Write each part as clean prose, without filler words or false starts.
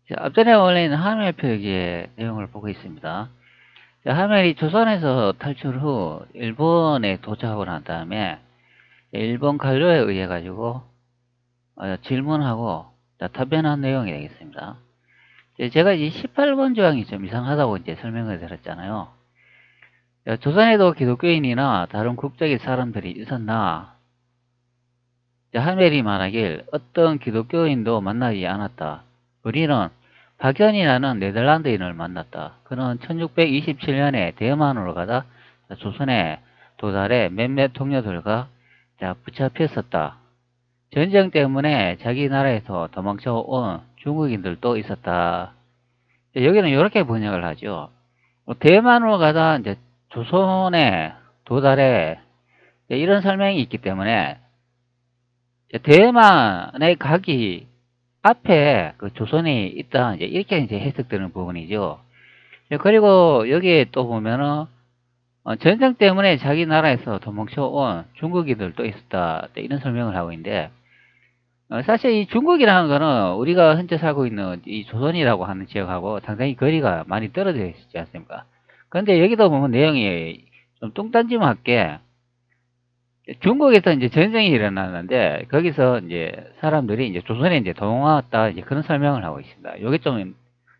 자, 앞전에 올린 하멜 표기의 내용을 보고 있습니다. 자, 하멜이 조선에서 탈출 후 일본에 도착하고 난 다음에 일본 관료에 의해 가지고 질문하고 답변한 내용이 되겠습니다. 제가 이 18번 조항이 좀 이상하다고 이제 설명을 드렸잖아요. 조선에도 기독교인이나 다른 국적의 사람들이 있었나? 하멜이 말하길 어떤 기독교인도 만나지 않았다. 우리는 박연이라는 네덜란드인을 만났다. 그는 1627년에 대만으로 가다 조선에 도달해 몇몇 동료들과 붙잡혔었다. 전쟁 때문에 자기 나라에서 도망쳐 온 중국인들도 있었다. 여기는 이렇게 번역을 하죠. 대만으로 가다 이제 조선에 도달해 이런 설명이 있기 때문에 대만에 가기 앞에 그 조선이 있다 이제 이렇게 이제 해석되는 부분이죠. 그리고 여기에 또 보면은 전쟁 때문에 자기 나라에서 도망쳐 온 중국인들도 있었다 이런 설명을 하고 있는데 사실 이 중국이라는 거는 우리가 현재 살고 있는 이 조선이라고 하는 지역하고 상당히 거리가 많이 떨어져 있지 않습니까? 그런데 여기도 보면 내용이 좀 뚱딴지맞게 중국에서 이제 전쟁이 일어났는데 거기서 이제 사람들이 이제 조선에 이제 동원왔다 이제 그런 설명을 하고 있습니다. 이게 좀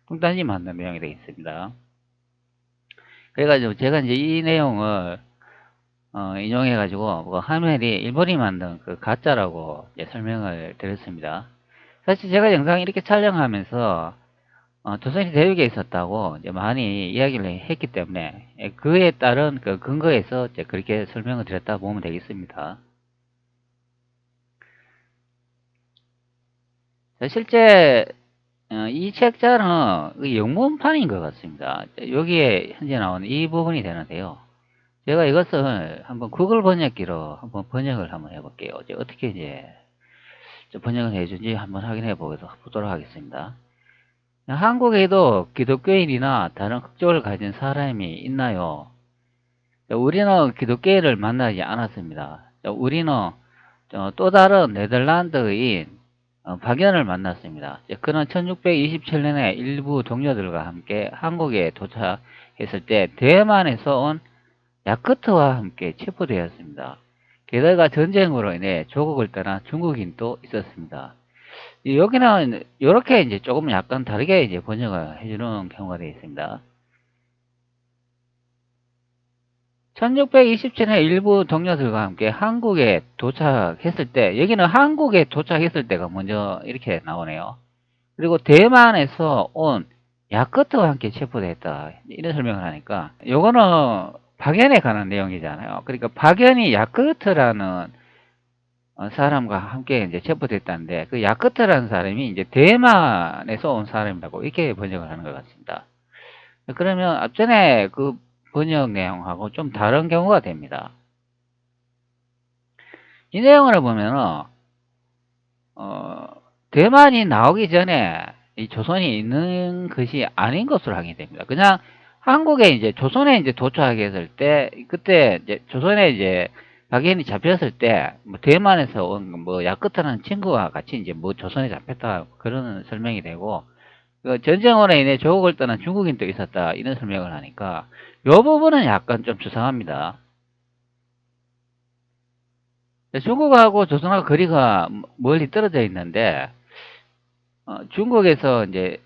뚱딴지 맞는 내용이 되겠습니다. 그래가지고 제가 이제 이 내용을 인용해가지고 뭐 하멜이 일본이 만든 그 가짜라고 설명을 드렸습니다. 사실 제가 영상 이렇게 촬영하면서 조선이 대륙에 있었다고 이제 많이 이야기를 했기 때문에 그에 따른 그 근거에서 이제 그렇게 설명을 드렸다 보면 되겠습니다. 실제 이 책자는 영문판인 것 같습니다. 여기에 현재 나오는 이 부분이 되는데요. 제가 이것을 한번 구글 번역기로 한번 번역을 한번 해볼게요. 어떻게 이제 번역을 해준지 한번 확인해 보도록 하겠습니다. 한국에도 기독교인이나 다른 국적을 가진 사람이 있나요? 우리는 기독교인을 만나지 않았습니다. 우리는 또 다른 네덜란드인 박연을 만났습니다. 그는 1627년에 일부 동료들과 함께 한국에 도착했을 때 대만에서 온 야크트와 함께 체포되었습니다. 게다가 전쟁으로 인해 조국을 떠난 중국인도 있었습니다. 여기는 이렇게 이제 조금 약간 다르게 이제 번역을 해주는 경우가 되어 있습니다. 1627년에 일부 동료들과 함께 한국에 도착했을 때, 여기는 한국에 도착했을 때가 먼저 이렇게 나오네요. 그리고 대만에서 온 야크트와 함께 체포됐다. 이런 설명을 하니까, 요거는 박연에 관한 내용이잖아요. 그러니까 박연이 야크트라는 사람과 함께 이제 체포됐다는데, 그 야크트라는 사람이 이제 대만에서 온 사람이라고 이렇게 번역을 하는 것 같습니다. 그러면 앞전에 그 번역 내용하고 좀 다른 경우가 됩니다. 이 내용을 보면은 대만이 나오기 전에 이 조선이 있는 것이 아닌 것으로 하게 됩니다. 그냥 한국에 이제 조선에 이제 도착했을 때 그때 이제 조선에 이제 박연이 잡혔을 때 뭐 대만에서 온 뭐 야크트라는 친구와 같이 이제 뭐 조선에 잡혔다 그런 설명이 되고 그 전쟁으로 인해 조국을 떠난 중국인도 있었다 이런 설명을 하니까 이 부분은 약간 좀 수상합니다. 중국하고 조선하고 거리가 멀리 떨어져 있는데 중국에서 이제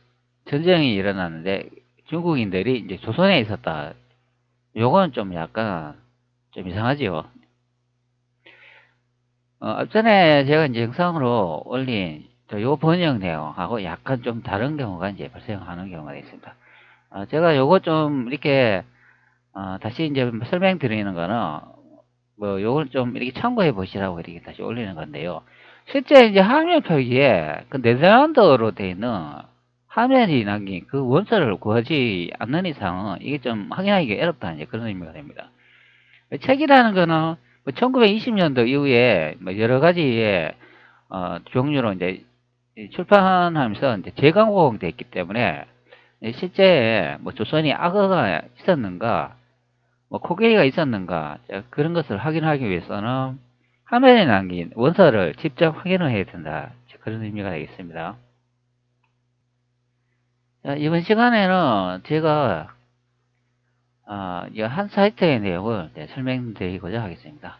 전쟁이 일어났는데 중국인들이 이제 조선에 있었다. 요건 좀 약간 좀 이상하지요. 앞전에 제가 이제 영상으로 올린 요 번역 내용하고 약간 좀 다른 경우가 이제 발생하는 경우가 있습니다. 제가 요거 좀 이렇게 다시 이제 설명드리는 거는 뭐 요걸 좀 이렇게 참고해 보시라고 이렇게 다시 올리는 건데요. 실제 이제 화면 표기에 그 네덜란드어로 되어 있는 화면이 남긴 그 원서를 구하지 않는 이상은 이게 좀 확인하기가 어렵다 이제 그런 의미가 됩니다. 책이라는 거는 뭐 1920년도 이후에 뭐 여러 가지의 종류로 이제 출판하면서 이제 재가공되어 있기 때문에 실제 뭐 조선이 악어가 있었는가 뭐 코끼리가 있었는가 그런 것을 확인하기 위해서는 화면에 남긴 원서를 직접 확인을 해야 된다 그런 의미가 되겠습니다. 자, 이번 시간에는 제가 이한 사이트의 내용을 설명드리고자 하겠습니다.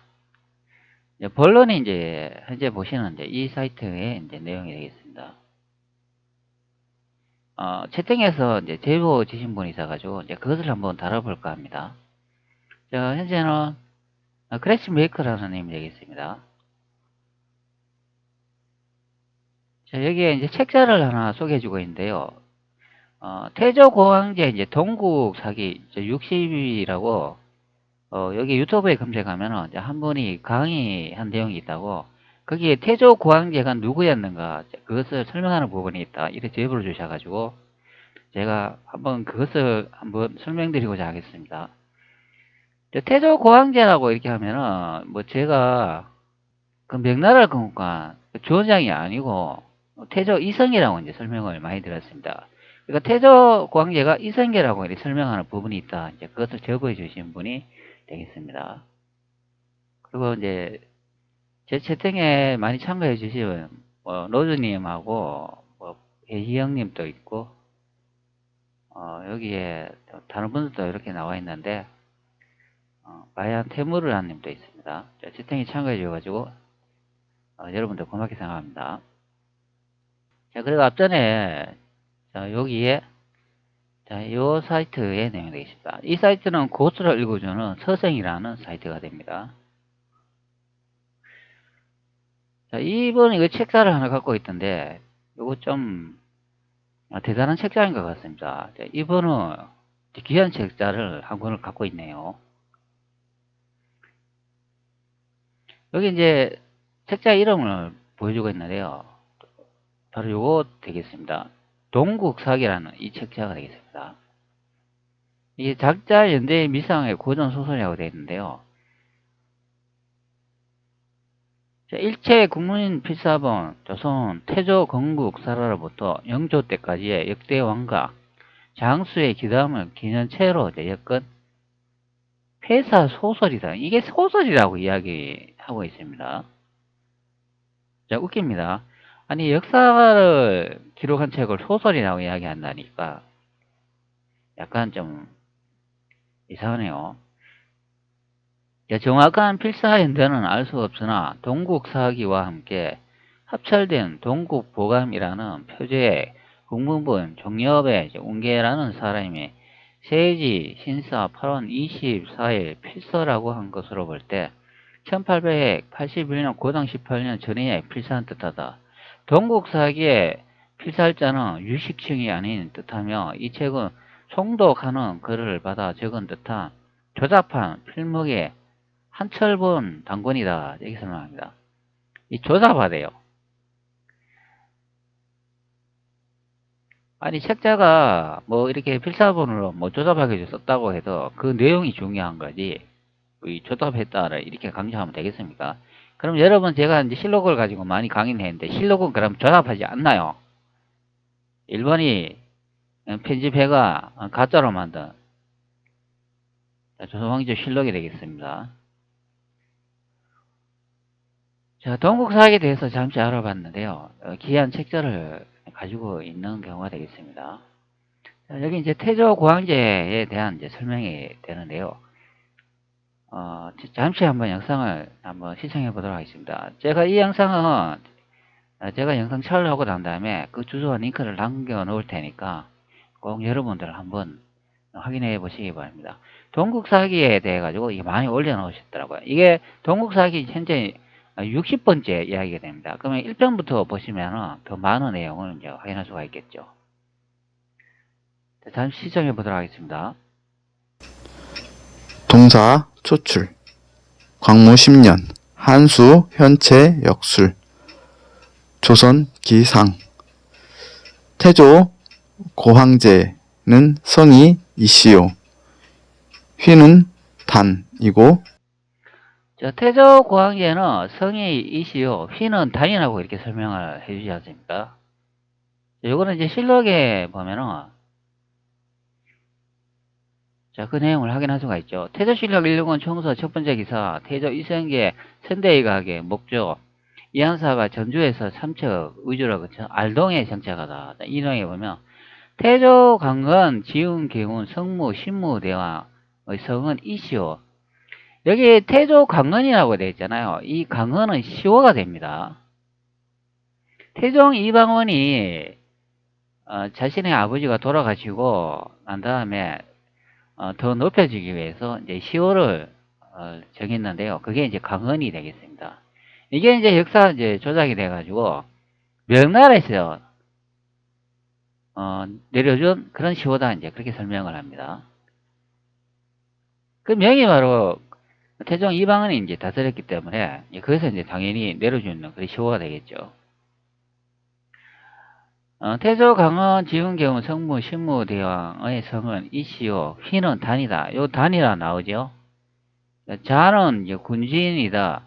본론이 이제 현재 보시는 이 사이트의 이제 내용이 되겠습니다. 채팅에서 이제 제보 주신 분이 있어가지고 이제 그것을 한번 다뤄볼까 합니다. 자, 현재는 크래시 메이커라는 님이 되겠습니다. 자, 여기에 이제 책자를 하나 소개해주고 있는데요. 태조공황제 이제 동국 사기 60이라고 여기 유튜브에 검색하면은 이제 한 분이 강의한 내용이 있다고 거기에 태조공황제가 누구였는가 그것을 설명하는 부분이 있다 이렇게 제보를 주셔가지고 제가 한번 그것을 한번 설명드리고자 하겠습니다. 태조공황제라고 이렇게 하면은 뭐 제가 그 명나라 건국관 주원장이 아니고 태조 이성계라고 이제 설명을 많이 들었습니다. 그러니까 태조 공황제가 이성계라고 이렇게 설명하는 부분이 있다. 이제 그것을 제보해 주신 분이 되겠습니다. 그리고 이제 제 채팅에 많이 참가해 주신 노주님하고 배희영님도 있고 여기에 다른 분들도 이렇게 나와 있는데 바야한 태무르라님도 있습니다. 채팅에 참가해 주셔가지고 여러분들 고맙게 생각합니다. 자, 그리고 앞전에 여기에 이 사이트의 내용이 되겠습니다. 이 사이트는 고스를 읽어주는 서생이라는 사이트가 됩니다. 자, 이분 이거 책자를 하나 갖고 있던데 이거 좀 대단한 책자인 것 같습니다. 자, 이분은 귀한 책자를 한 권을 갖고 있네요. 여기 이제 책자 이름을 보여주고 있는데요. 바로 요거 되겠습니다. 동국사기라는 이 책자가 되겠습니다. 이게 작자 연대 미상의 고전 소설이라고 되어 있는데요. 자, 일체 국민 필사본 조선 태조 건국 사라로부터 영조 때까지의 역대 왕과 장수의 기담을 기년체로 엮은 폐사 소설이다. 이게 소설이라고 이야기하고 있습니다. 자, 웃깁니다. 아니 역사를 기록한 책을 소설이라고 이야기한다니까 약간 좀 이상하네요. 정확한 필사연대는 알 수 없으나 동국사기와 함께 합철된 동국보감이라는 표제에 국문본 종엽의 운계라는 사람이 세지 신사 8월 24일 필서라고 한 것으로 볼 때 1881년 고당 18년 전에 필사한 뜻하다. 동국사기의 필살자는 유식층이 아닌 뜻하며 이 책은 송독하는 글을 받아 적은 듯한 조잡한 필목의 한철본 단권이다. 이렇게 설명합니다. 이 조잡하대요. 아니 책자가 뭐 이렇게 필사본으로 뭐 조잡하게 썼다고 해서 그 내용이 중요한 거지 이 조잡했다를 이렇게 강조하면 되겠습니까? 그럼 여러분 제가 이제 실록을 가지고 많이 강의를 했는데 실록은 그럼 조잡하지 않나요? 일본이 편집해가 가짜로 만든 조선왕조 실록이 되겠습니다. 자, 동국사학에 대해서 잠시 알아봤는데요. 기이한 책자를 가지고 있는 경우가 되겠습니다. 자, 여기 이제 태조고황제에 대한 이제 설명이 되는데요. 잠시 한번 영상을 한번 시청해 보도록 하겠습니다. 제가 이 영상은 제가 영상 촬영하고 난 다음에 그 주소와 링크를 남겨 놓을 테니까 꼭 여러분들 한번 확인해 보시기 바랍니다. 동국사기에 대해 가지고 이게 많이 올려놓으셨더라고요. 이게 동국사기 현재 60번째 이야기가 됩니다. 그러면 1편부터 보시면 더 많은 내용을 이제 확인할 수가 있겠죠. 잠시 시청해 보도록 하겠습니다. 동사 초출 광무 10년 한수 현체 역술 조선 기상 태조 고황제는 성이 이시오 휘는 단이고 태조고황제는 성이 이시오 휘는 단이라고 이렇게 설명을 해주지 않습니까? 요거는 이제 실록에 보면은 자, 그 내용을 확인할 수가 있죠. 태조실록 169 총서 첫 번째 기사, 태조 이성계 선대의 가게 목조, 이한사가 전주에서 삼척 의주로 알동에 정착하다. 이 내용에 보면 태조, 강건, 지훈, 개훈, 성무, 신무, 대왕의 성은 이시오. 여기 태조, 강건이라고 되어 있잖아요. 이 강건은 시호가 됩니다. 태종 이방원이 자신의 아버지가 돌아가시고 난 다음에 더 높여주기 위해서 이제 시호를 정했는데요. 그게 이제 강헌이 되겠습니다. 이게 이제 역사 이제 조작이 돼가지고 명나라에서 내려준 그런 시호다 이제 그렇게 설명을 합니다. 그 명이 바로 태종 이방원이 이제 다스렸기 때문에 거기서 이제 당연히 내려주는 그런 시호가 되겠죠. 태조, 강헌, 지훈, 개훈, 성무, 신무, 대왕의 성은 이시오. 휘는 단이다. 요 단이라 나오죠. 자는 이제 군진이다.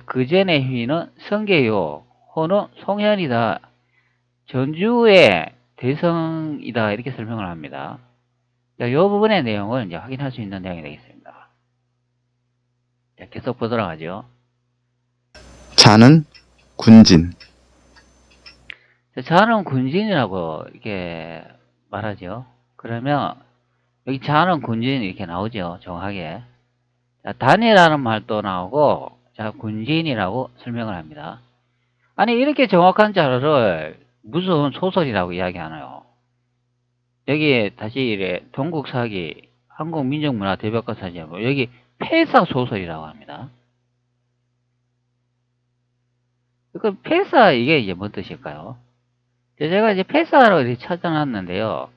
그 전의 휘는 성계요. 호는 송현이다. 전주의 대성이다. 이렇게 설명을 합니다. 이 부분의 내용을 이제 확인할 수 있는 내용이 되겠습니다. 자, 계속 보도록 하죠. 자는 군진, 자는 군진이라고 이렇게 말하죠. 그러면 여기 자는 군진 이렇게 나오죠. 정확하게. 자, 단이라는 말도 나오고, 자, 군진이라고 설명을 합니다. 아니, 이렇게 정확한 자료를 무슨 소설이라고 이야기하나요? 여기 다시 이래, 동국사기, 한국민족문화대백과사전, 여기 폐사 소설이라고 합니다. 그 폐사, 이게 이제 뭔 뜻일까요? 제가 이제 폐사로 이렇게 찾아놨는데요.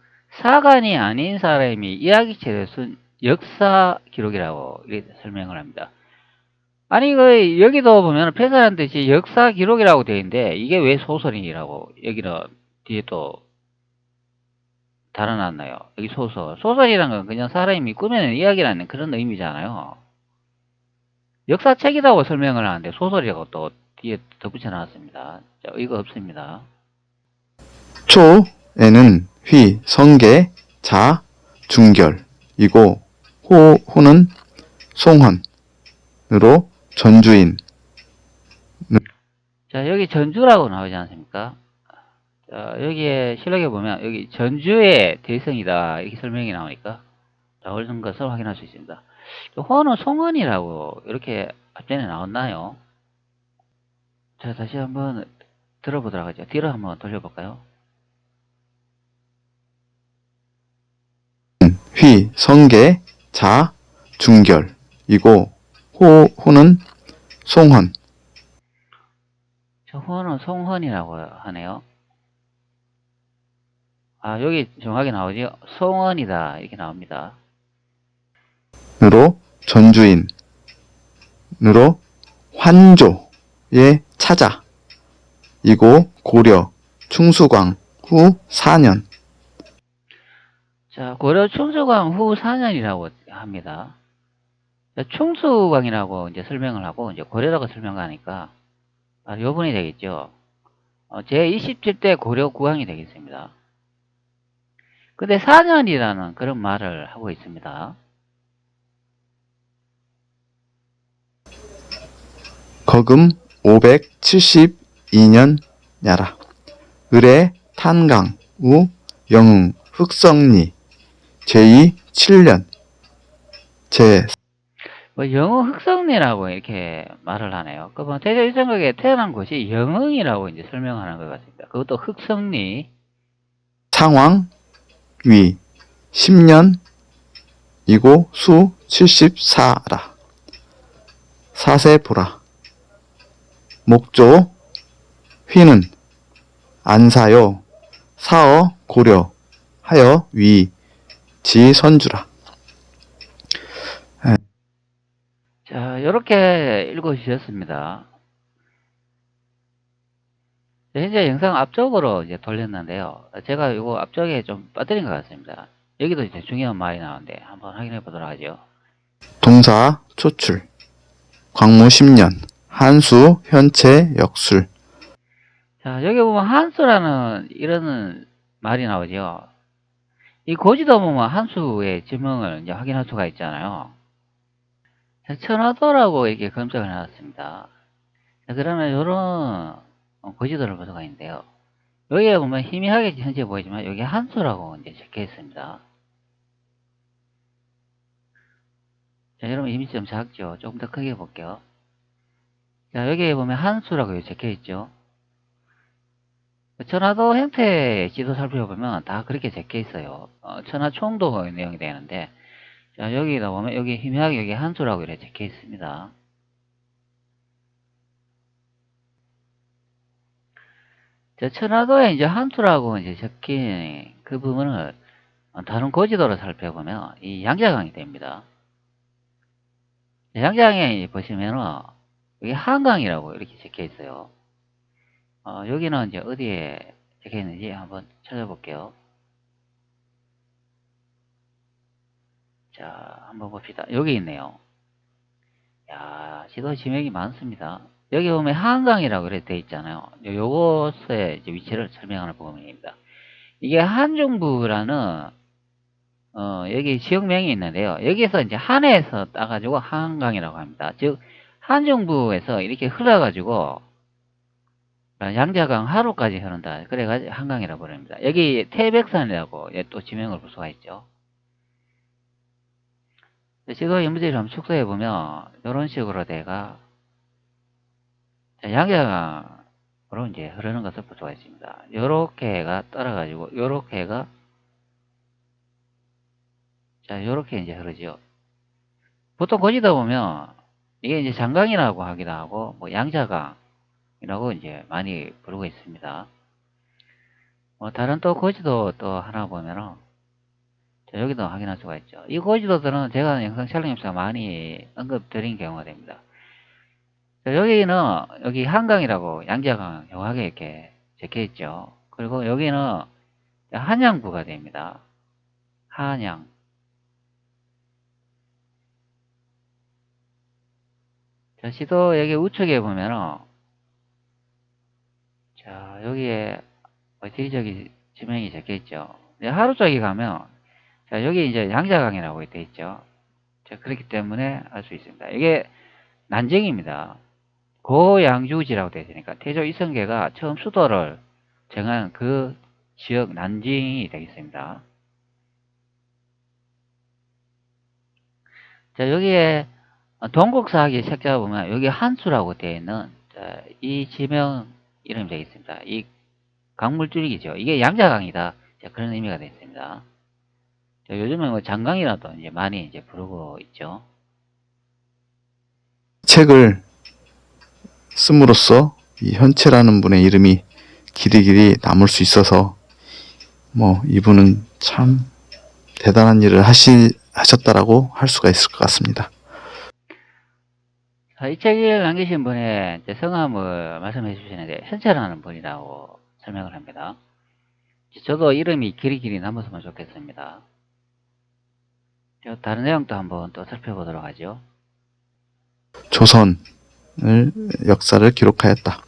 사관이 아닌 사람이 이야기체를 쓴 역사 기록이라고 이렇게 설명을 합니다. 아니, 여기도 보면 폐사라는 뜻이 역사 기록이라고 되어 있는데, 이게 왜 소설이라고, 여기는 뒤에 또 달아놨나요? 여기 소설. 소설이란 건 그냥 사람이 꾸며낸 이야기라는 그런 의미잖아요. 역사책이라고 설명을 하는데, 소설이라고 또 뒤에 덧붙여 놨습니다. 자, 이거 없습니다. 초에는 휘, 성계, 자, 중결이고 호는 송헌으로 전주인, 자, 여기 전주라고 나오지 않습니까? 자, 여기에 실록에 보면 여기 전주의 대성이다 이렇게 설명이 나오니까 자, 옳은 것을 확인할 수 있습니다. 호는 송헌이라고 이렇게 앞전에 나왔나요? 자, 다시 한번 들어보도록 하죠. 뒤로 한번 돌려볼까요? 휘, 성계, 자, 중결이고 호는 송헌, 자, 호는 송헌이라고 하네요. 아, 여기 정확하게 나오죠? 송헌이다 이렇게 나옵니다. 으로 전주인으로 환조의 차자 이고 고려 충수광 후 4년 자, 고려 충수광 후 4년이라고 합니다. 자, 충수광이라고 이제 설명을 하고 이제 고려라고 설명하니까 아, 요분이 되겠죠. 제27대 고려 국왕이 되겠습니다. 근데 4년이라는 그런 말을 하고 있습니다. 거금 572년 야라 을의 탄강 우 영흥 흑성리 제2 7년 제 뭐 영흥 흑성리라고 이렇게 말을 하네요. 그러면 태조 일정국에 태어난 곳이 영흥이라고 이제 설명하는 것 같습니다. 그것도 흑성리. 상왕 위 10년 이고 수 74라 사세보라 목조 휘는 안사요 사어 고려 하여 위 지선주라. 자, 이렇게 읽어주셨습니다. 현재 영상 앞쪽으로 이제 돌렸는데요. 제가 이거 앞쪽에 좀 빠뜨린 것 같습니다. 여기도 이제 중요한 말이 나오는데 한번 확인해 보도록 하죠. 동사 초출 광무 10년 한수 현체 역술 자, 여기 보면 한수라는 이런 말이 나오죠. 이 고지도 보면 한수의 지명을 이제 확인할 수가 있잖아요. 자, 천화도라고 이렇게 검색을 해놨습니다. 자, 그러면 이런 고지도를 볼 수가 있는데요. 여기에 보면 희미하게 현재 보이지만 여기 한수라고 이제 적혀 있습니다. 자, 여러분 이미지 좀 작죠? 조금 더 크게 볼게요. 자, 여기에 보면 한수라고 적혀 있죠? 천화도 형태 지도 살펴보면 다 그렇게 적혀 있어요. 천하총도 내용이 되는데, 자, 여기다 보면 여기 희미하게 여기 한수라고 이렇게 적혀 있습니다. 자, 천화도에 이제 한수라고 이제 적힌 그 부분을 다른 고지도로 살펴보면 이 양자강이 됩니다. 양자강에 보시면은 여기 한강이라고 이렇게 적혀 있어요. 여기는 이제 어디에 적혀 있는지 한번 찾아볼게요. 자, 한번 봅시다. 여기 있네요. 야, 지도 지명이 많습니다. 여기 보면 한강이라고 이렇게 되어 있잖아요. 요것의 이제 위치를 설명하는 부분입니다. 이게 한중부라는 여기 지역명이 있는데요. 여기서 이제 한해에서 따가지고 한강이라고 합니다. 즉 한중부에서 이렇게 흘러가지고 양자강 하루까지 흐른다. 그래가지고 한강이라고 부릅니다. 여기 태백산이라고 또 지명을 볼 수가 있죠. 지도 연무지를 한번 축소해 보면 이런 식으로 돼가 양자강으로 이제 흐르는 것을 볼 수가 있습니다. 요렇게가 따라가지고 요렇게가 자 요렇게 이제 흐르죠. 보통 거기다 보면 이게 이제 장강이라고 하기도 하고 뭐 양자강이라고 이제 많이 부르고 있습니다. 다른 또 고지도 또 하나 보면은 자, 여기도 확인할 수가 있죠. 이 고지도들은 제가 영상 촬영에서 많이 언급드린 경우가 됩니다. 자, 여기는 여기 한강이라고 양자강 정확하게 이렇게 적혀 있죠. 그리고 여기는 한양부가 됩니다. 한양. 자, 시도 여기 우측에 보면은 자, 여기에 지리적인 지명이 적혀 있죠. 하루 쪽에 가면 자, 여기 이제 양자강이라고 되어 있죠. 자, 그렇기 때문에 알 수 있습니다. 이게 난징입니다. 고양주지라고 되어 있으니까 태조 이성계가 처음 수도를 정한 그 지역 난징이 되겠습니다. 자, 여기에 동국사학의 책자 보면 여기 한수라고 되어 있는 자, 이 지명 이름이 되겠습니다. 이 강물 줄이기죠. 이게 양자강이다. 자, 그런 의미가 되겠습니다. 자, 요즘에 뭐 장강이라도 이제 많이 이제 부르고 있죠. 책을 씀으로써 이 현채라는 분의 이름이 길이길이 남을 수 있어서 뭐 이분은 참 대단한 일을 하셨다라고 할 수가 있을 것 같습니다. 자, 이 책을 남기신 분의 이제 성함을 말씀해 주시는데 현채라는 분이라고 설명을 합니다. 저도 이름이 길이길이 남았으면 좋겠습니다. 다른 내용도 한번 또 살펴보도록 하죠. 조선을 역사를 기록하였다.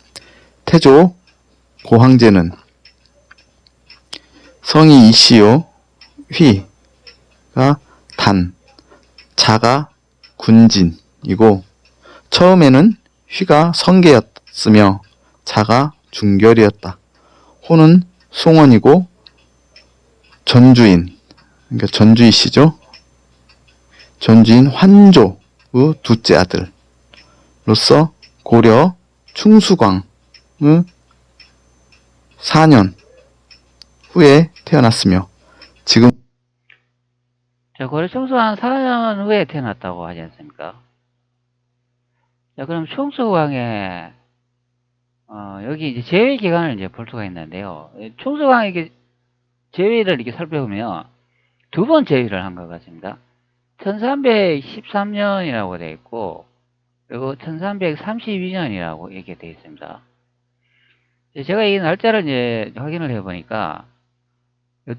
태조 고황제는 성이 이시요 휘가 단, 자가 군진이고 처음에는 휘가 성계였으며 자가 중결이었다. 호는 송원이고 전주인, 그러니까 전주이시죠. 전주인 환조의 둘째 아들로서 고려 충수광의 4년 후에 태어났으며 지금 자, 고려 충수한 4년 후에 태어났다고 하지 않습니까? 자, 그럼 충수왕의 여기 이제 제위 기간을 이제 볼 수가 있는데요. 충수왕에게 제위를 이렇게 살펴보면 두 번 제위를 한 것 같습니다. 1313년이라고 되어 있고, 그리고 1332년이라고 이렇게 되어 있습니다. 제가 이 날짜를 이제 확인을 해보니까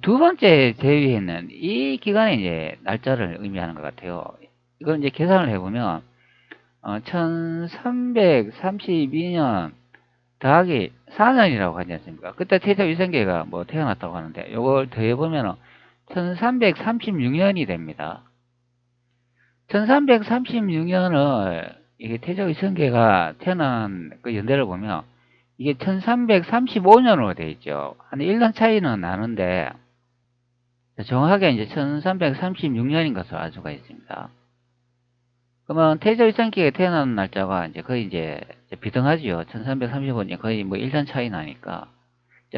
두 번째 제위했는 이 기간에 이제 날짜를 의미하는 것 같아요. 이걸 이제 계산을 해보면 1332년 더하기 4년이라고 하지 않습니까? 그때 태조 이성계가 뭐 태어났다고 하는데 이걸 더해보면 1336년이 됩니다. 1336년을 이게 태조 이성계가 태어난 그 연대를 보면 이게 1335년으로 되어 있죠. 한 1년 차이는 나는데 정확하게 이제 1336년인 것으로 알 수가 있습니다. 그러면 태조 일성기에 태어난 날짜가 이제 거의 이제 비등하지요. 1335년 거의 뭐 1년 차이 나니까.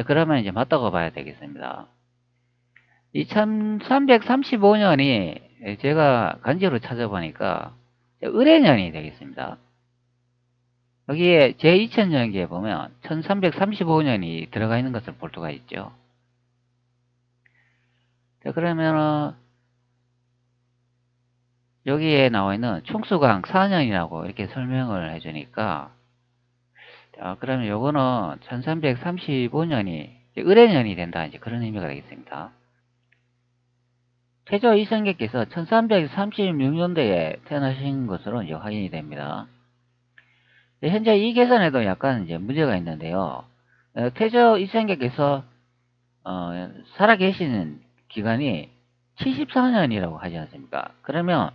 그러면 이제 맞다고 봐야 되겠습니다. 이 1335년이 제가 간지로 찾아보니까 을해년이 되겠습니다. 여기에 제2000년기에 보면 1335년이 들어가 있는 것을 볼 수가 있죠. 자, 그러면은 여기에 나와 있는 충수강 4년이라고 이렇게 설명을 해주니까, 자, 그러면 요거는 1335년이 을해년이 된다, 이제 그런 의미가 되겠습니다. 태조 이성계께서 1336년도에 태어나신 것으로 이제 확인이 됩니다. 현재 이 계산에도 약간 이제 문제가 있는데요. 태조 이성계께서 살아계시는 기간이 74년이라고 하지 않습니까? 그러면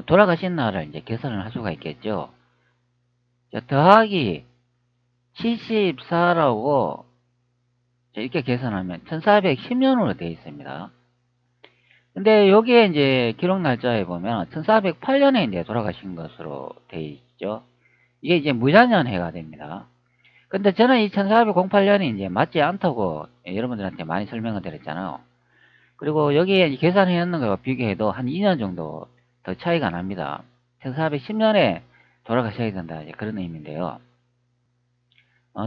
돌아가신 날을 이제 계산을 할 수가 있겠죠. 자, 더하기 74라고 이렇게 계산하면 1410년으로 되어 있습니다. 근데 여기에 이제 기록 날짜에 보면 1408년에 이제 돌아가신 것으로 되어 있죠. 이게 이제 무자년해가 됩니다. 근데 저는 이 1408년이 이제 맞지 않다고 여러분들한테 많이 설명을 드렸잖아요. 그리고 여기에 계산해 놓는 거와 비교해도 한 2년 정도 더 차이가 납니다. 1410년에 돌아가셔야 된다, 이제 그런 의미인데요.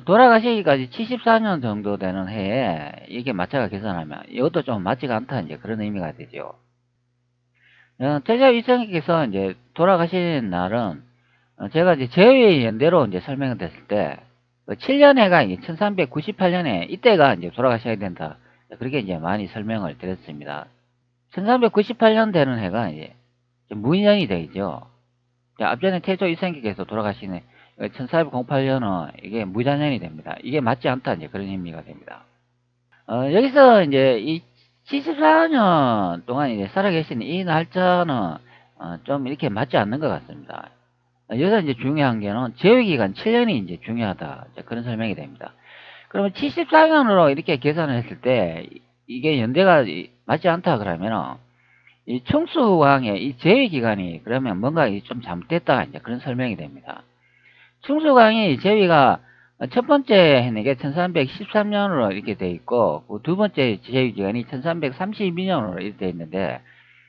돌아가시기까지 74년 정도 되는 해에 이게 맞춰가 계산하면 이것도 좀 맞지가 않다, 이제 그런 의미가 되죠. 태자 이성께서 이제 돌아가신 날은 제가 이제 제외 연대로 이제 설명을 드렸을 때 7년 해가 이제 1398년에 이때가 이제 돌아가셔야 된다, 그렇게 이제 많이 설명을 드렸습니다. 1398년 되는 해가 이제 무인년이 되죠. 앞전에 태조 이성계께서 돌아가시는 1408년은 이게 무자년이 됩니다. 이게 맞지 않다, 이제 그런 의미가 됩니다. 여기서 이제 이 74년 동안 이제 살아계신 이 날짜는 좀 이렇게 맞지 않는 것 같습니다. 여기서 이제 중요한 게는 제외기간 7년이 이제 중요하다, 이제 그런 설명이 됩니다. 그러면 74년으로 이렇게 계산을 했을 때 이게 연대가 맞지 않다 그러면은 이 충수왕의 이 제외 기간이 그러면 뭔가 좀 잘못됐다, 이제 그런 설명이 됩니다. 충수강의 제위가 첫 번째 해는 게 1313년으로 이렇게 돼 있고, 두 번째 제위 기간이 1332년으로 이렇게 돼 있는데,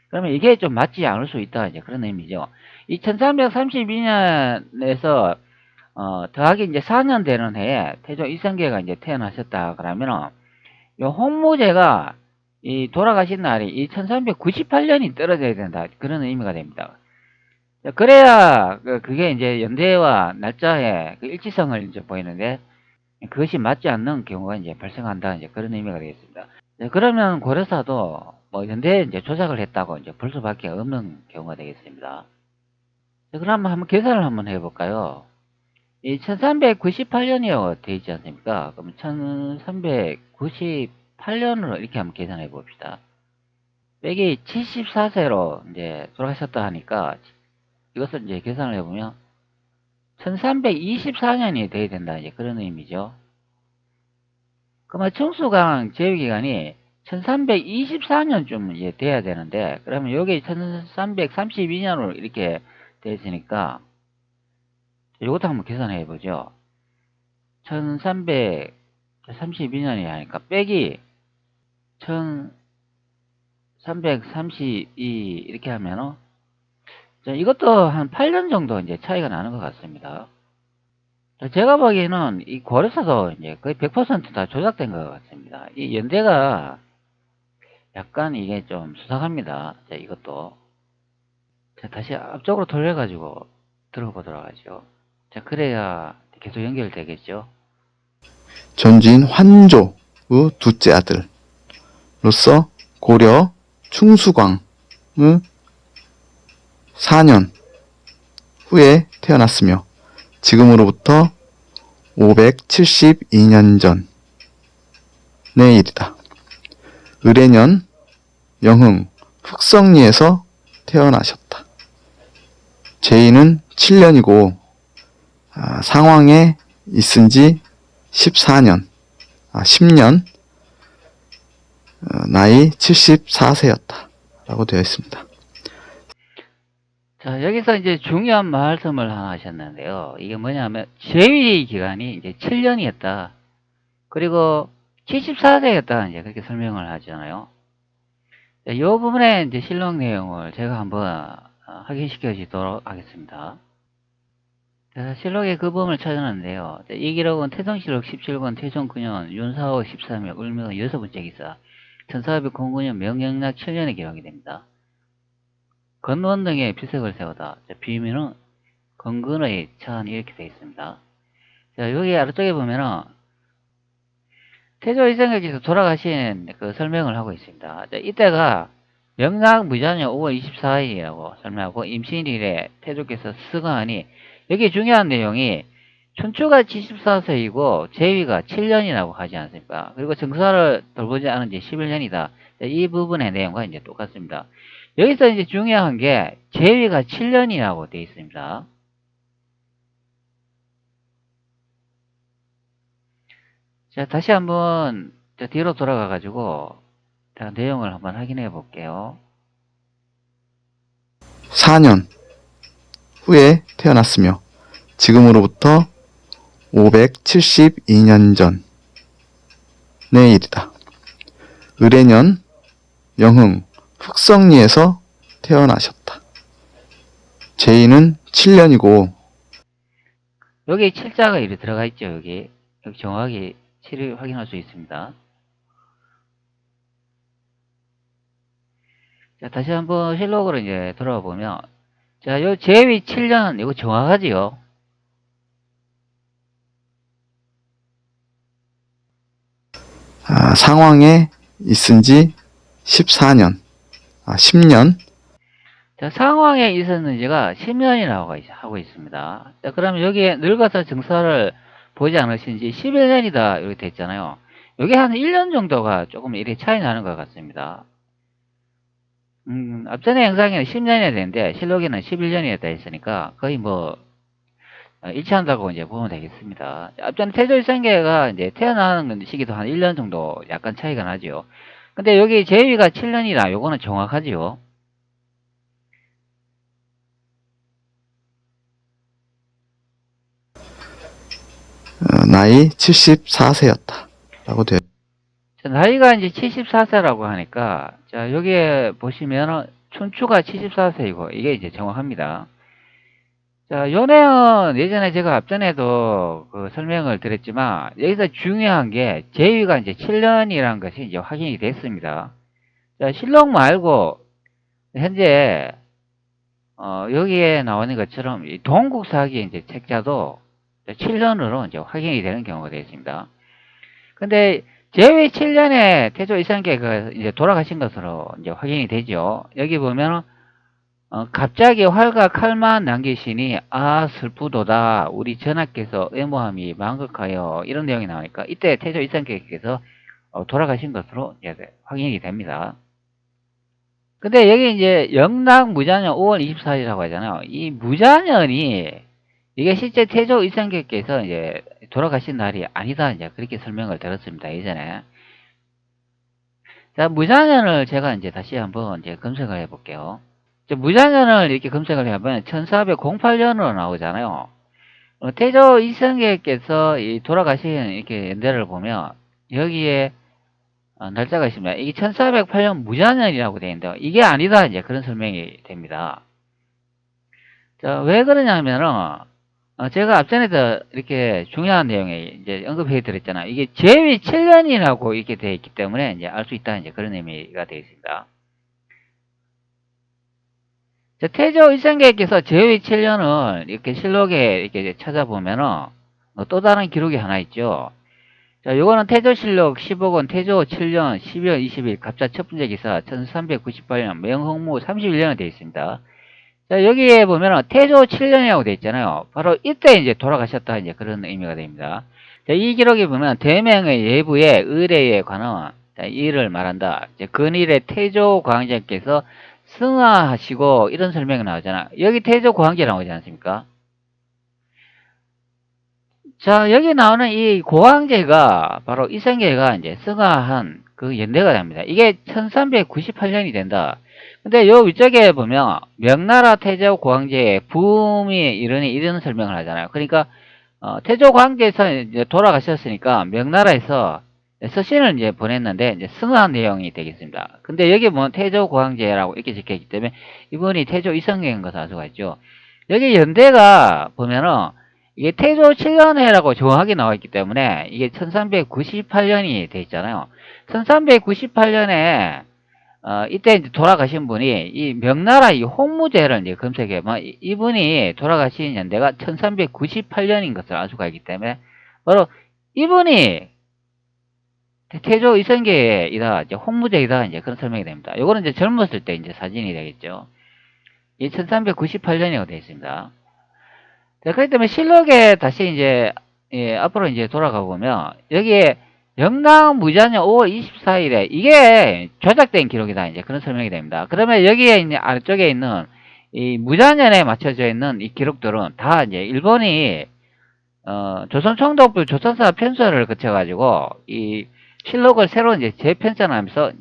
그러면 이게 좀 맞지 않을 수 있다, 이제 그런 의미죠. 이 1332년에서 더하기 이제 4년 되는 해에 태조 이성계가 이제 태어나셨다 그러면은 요 홍무제가 이 돌아가신 날이 이 1398년이 떨어져야 된다, 그런 의미가 됩니다. 그래야 그게 이제 연대와 날짜의 그 일치성을 이제 보이는데, 그것이 맞지 않는 경우가 이제 발생한다, 이제 그런 의미가 되겠습니다. 그러면 고려사도 뭐 연대에 이제 조작을 했다고 이제 볼 수밖에 없는 경우가 되겠습니다. 그럼 한번 계산을 한번 해볼까요? 이 1398년이라고 되어 있지 않습니까? 그럼 1398년으로 이렇게 한번 계산해 봅시다. 빼기 74세로 이제 돌아가셨다 하니까 이것을 이제 계산을 해보면 1324년이 돼야 된다, 이제 그런 의미죠. 그러면 청수강 제위기간이 1324년쯤 이제 돼야 되는데, 그러면 여기 1332년으로 이렇게 되어 있으니까 이것도 한번 계산해 보죠. 1332년이 하니까 빼기 1332 이렇게 하면은 이것도 한 8년 정도 이제 차이가 나는 것 같습니다. 제가 보기에는 이 고려사도 이제 거의 100%다 조작된 것 같습니다. 이 연대가 약간 이게 좀 수상합니다. 자, 이것도. 자, 다시 앞쪽으로 돌려가지고 들어보도록 하죠. 자, 그래야 계속 연결되겠죠. 전주인 환조의 둘째 아들로서 고려 충수광의 4년 후에 태어났으며 지금으로부터 572년 전의 일이다. 을해년 영흥 흑성리에서 태어나셨다. 제인은 7년이고 상황에 있은 지 14년, 10년, 나이 74세였다. 라고 되어 있습니다. 자, 여기서 이제 중요한 말씀을 하나 하셨는데요. 이게 뭐냐면, 재위 기간이 이제 7년이었다. 그리고 74세였다. 이제 그렇게 설명을 하잖아요. 이 부분에 이제 실록 내용을 제가 한번 확인시켜 주도록 하겠습니다. 자, 실록의 그 부분을 찾았는데요. 이 기록은 태종실록 17권 태종 9년 윤사옥 13일 울명 6번째 기사 1409년 명영락 7년의 기록이 됩니다. 건원 등의 비석을 세우다. 비유민은 건근의 천 이렇게 되어 있습니다. 자, 여기 아래쪽에 보면은 태조 이성에게서 돌아가신 그 설명을 하고 있습니다. 자, 이때가 명락 무자년 5월 24일이라고 설명하고 임신일에 태조께서 승하하니 여기 중요한 내용이 춘추가 74세이고 제위가 7년이라고 하지 않습니까? 그리고 정사를 돌보지 않은 지 11년이다. 이 부분의 내용과 이제 똑같습니다. 여기서 이제 중요한 게 제위가 7년이라고 되어 있습니다. 자, 다시 한번 뒤로 돌아가 가지고 내용을 한번 확인해 볼게요. 4년 후에 태어났으며 지금으로부터 572년 전의 일이다. 을해년 영흥 흑성리에서 태어나셨다. 제인은 7년이고 여기 7자가 이렇게 들어가 있죠. 여기 정확히 7을 확인할 수 있습니다. 자, 다시 한번 실록으로 이제 돌아와 보면 자, 요 제위 7년 이거 정확하지요. 상황에 있은 지 14년, 10년. 자, 상황에 있었는지가 10년이라고 하고 있습니다. 자, 그러면 여기에 늙어서 정사를 보지 않으신 지 11년이다 이렇게 돼 있잖아요. 여기 한 1년 정도가 조금 이렇게 차이 나는 것 같습니다. 앞전의 영상에는 10년이어야 되는데 실록에는 11년이었다 했으니까 거의 뭐 일치한다고 이제 보면 되겠습니다. 앞전 태조일성계가 이제 태어나는 시기도 한 1년 정도 약간 차이가 나죠. 근데 여기 제위가 7년이라 요거는 정확하지요. 나이 74세였다. 라고 되어 자, 나이가 이제 74세라고 하니까 자, 여기에 보시면 춘추가 74세이고 이게 이제 정확합니다. 자, 요 내용은 예전에 제가 앞전에도 그 설명을 드렸지만 여기서 중요한 게 제위가 이제 7년이라는 것이 이제 확인이 됐습니다. 자, 실록 말고 현재 여기에 나오는 것처럼 이 동국사기 이제 책자도 7년으로 이제 확인이 되는 경우가 되어 있습니다. 근데 제위 7년에 태조 이성계가 이제 돌아가신 것으로 이제 확인이 되죠. 여기 보면 갑자기 활과 칼만 남기시니 아 슬프도다 우리 전하께서 애모함이 망극하여 이런 내용이 나오니까 이때 태조 이성계께서 돌아가신 것으로 이제 확인이 됩니다. 근데 여기 이제 영락 무자년 5월 24일이라고 하잖아요. 이 무자년이 이게 실제 태조 이성계께서 이제 돌아가신 날이 아니다 이제 그렇게 설명을 들었습니다. 예전에. 자, 무자년을 제가 이제 다시 한번 이제 검색을 해 볼게요. 무자년을 이렇게 검색을 해보면 1408년으로 나오잖아요. 태조 이성계께서 돌아가신 이렇게 연대를 보면 여기에 날짜가 있습니다. 이게 1408년 무자년이라고 되어 있는데요. 이게 아니다 이제 그런 설명이 됩니다. 자, 왜 그러냐면은 제가 앞전에도 이렇게 중요한 내용에 이제 언급해 드렸잖아요. 이게 제위 7년이라고 이렇게 되어 있기 때문에 이제 알 수 있다 이제 그런 의미가 되어 있습니다. 자, 태조 일성계께서 제위 7년을 이렇게 실록에 이렇게 찾아보면은 또 다른 기록이 하나 있죠. 자, 요거는 태조실록 15권 태조 7년 12월 20일 갑자 첫 번째 기사 1398년 명홍무 31년에 되어 있습니다. 자, 여기에 보면은 태조 7년이라고 되어 있잖아요. 바로 이때 이제 돌아가셨다 이제 그런 의미가 됩니다. 자, 이 기록에 보면 대명의 예부의 의례에 관한 이를 말한다. 이제 근일의 태조 광장께서 승하하시고 이런 설명이 나오잖아. 여기 태조 광제 나오지 않습니까? 자, 여기 나오는 이 고황제가 바로 이성계가 이제 승하한 그 연대가 됩니다. 이게 1398년이 된다. 근데 요 위쪽에 보면 명나라 태조 고황제의 부음이 이러니 이런 설명을 하잖아요. 그러니까 태조 고황제에서 이제 돌아가셨으니까 명나라에서 서신을 이제 보냈는데 이제 승하한 내용이 되겠습니다. 근데 여기 보면 태조 고황제라고 이렇게 적혀있기 때문에 이분이 태조 이성계인 것을 알 수가 있죠. 여기 연대가 보면은 이게 태조 7년해라고 정확하게 나와 있기 때문에 이게 1398년이 돼 있잖아요. 1398년에 이때 이제 돌아가신 분이 이 명나라 이 홍무제를 이제 검색해보면 이분이 돌아가신 연대가 1398년인 것을 알 수가 있기 때문에 바로 이분이 태조 이성계이다, 이제 홍무제이다, 이제 그런 설명이 됩니다. 요거는 이제 젊었을 때 이제 사진이 되겠죠. 이 1398년이라고 되어 있습니다. 자, 그렇기 때문에 실록에 다시 이제, 앞으로 이제 돌아가 보면, 여기에 영남 무자년 5월 24일에, 이게 조작된 기록이다, 이제 그런 설명이 됩니다. 그러면 여기에 있는, 아래쪽에 있는, 이 무자년에 맞춰져 있는 이 기록들은 다 이제 일본이, 조선총독부 조선사 편서를 거쳐가지고, 이 실록을 새로 이제 재편찬하면서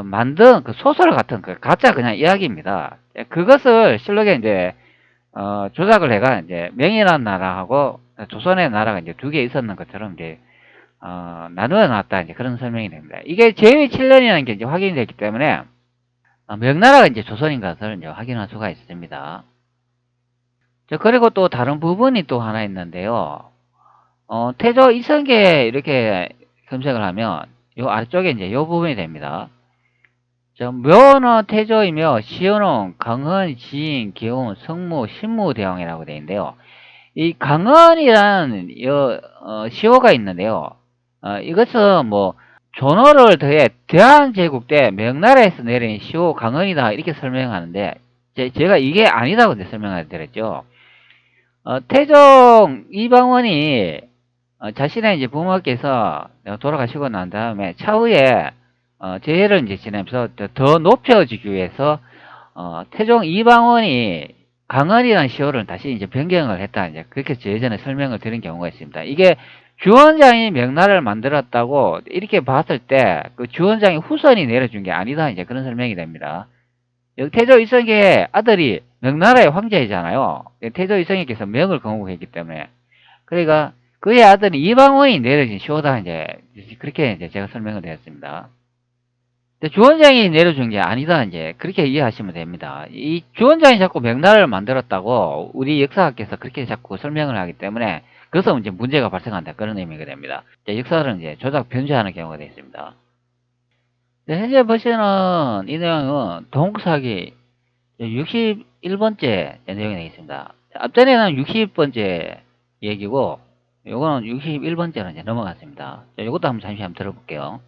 만든 그 소설 같은 그 가짜 그냥 이야기입니다. 그것을 실록에 이제 조작을 해가 이제 명이라는 나라하고 조선의 나라가 이제 두 개 있었는 것처럼 이제 나누어 놨다, 이제 그런 설명이 됩니다. 이게 제위 7년이라는 게 이제 확인이 됐기 때문에 명나라가 이제 조선인 것을 이제 확인할 수가 있습니다. 자, 그리고 또 다른 부분이 또 하나 있는데요. 태조 이성계 이렇게 검색을 하면 요 아래쪽에 이제 요 부분이 됩니다. 묘는 태조이며 시호는 강헌, 지인, 기훈, 성무, 신무대왕이라고 되어 있는데요. 이 강헌이라는 시호가 있는데요. 이것은 뭐 존호를 더해 대한제국 때 명나라에서 내린 시호 강헌이다, 이렇게 설명하는데 제가 이게 아니다고 설명을 드렸죠. 태종 이방원이 자신의 이제 부모께서 돌아가시고 난 다음에 차후에 재해를 이제 지내면서 더 높여주기 위해서 태종 이방원이 강헌이라는 시호를 다시 이제 변경을 했다, 이제 그렇게 예전에 설명을 드린 경우가 있습니다. 이게 주원장이 명나라를 만들었다고 이렇게 봤을 때 그 주원장이 후손이 내려준 게 아니다, 이제 그런 설명이 됩니다. 여기 태조 이성계의 아들이 명나라의 황제이잖아요. 태조 이성계께서 명을 건국했기 때문에, 그러니까 그의 아들이 이방원이 내려진 시호다, 이제 그렇게 이제 제가 설명을 드렸습니다. 주원장이 내려준 게 아니다, 이제 그렇게 이해하시면 됩니다. 이 주원장이 자꾸 명나라를 만들었다고 우리 역사학께서 그렇게 자꾸 설명을 하기 때문에 그래서 이제 문제가 발생한다, 그런 의미가 됩니다. 역사를 이제 조작 변조하는 경우가 되어 있습니다. 현재 보시는 이 내용은 동국사기 61번째 내용이 되어 있습니다. 앞전에는 60번째 얘기고 요거는 61번째로 이제 넘어갔습니다. 요것도 한번 잠시 들어볼게요.